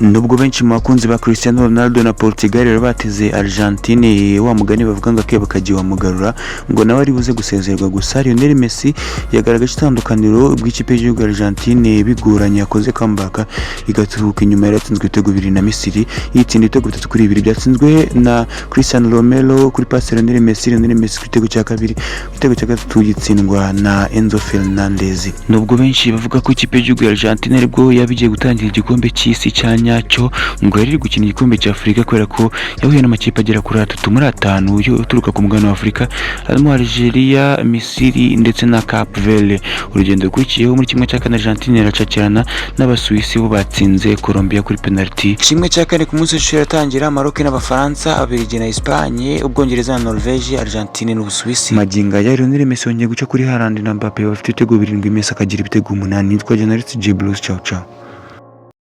nubwo benshi mu bakunzi ba Cristiano Ronaldo na Portugal rero bateze Argentine wa mugani bavuga ngo akeba kagiye wamugarura ngo nawe ari buze gusezerwa gusa. Lionel Messi yagaragaje itandukaniro bw'ikipe y'igihugu Argentine biguranye yakoze comeback igaturuka inyuma yaratsinzwe ibitego 2 na Misiri yitsinda ibitego 3-2 byatsinzwe na Cristiano Romero kuri pass Lionel Messi ku gitego cya kabiri, igitego cya gatatu gitsindwa na Enzo Fernandez. Nubwo benshi bavuga ko ikipe y'igihugu ya Argentine aribwo yabigiye gutangira igikombe cy'isi cya nyacyo ngo yari gukina igikombe cya Afurika kubera ko yahuye n'amakipe agera kuri 3 muri 5 yo uturuka ku mugabane wa Afurika harimo Algeria, Misiri ndetse na Cape Verde. Urugendo rukurikiyeho muri kimwe cya kane Argentine iracakirana n'Abasuwisi bo batsinze Colombia kuri penalty. Kimwe cya kane ku munsi w'ishuri yatangira Maroc n'Abafaransa, Ababiligi na Espagne, Ubwongereza na Norvège, Argentine n'Ubusuwisi. Maginga ya Lionel Messi yongeye guca kuri Haaland na Mbappe bafite ibitego 7, Messi akagira ibitego 8. Nitwa Journalist J Blues, ciao ciao.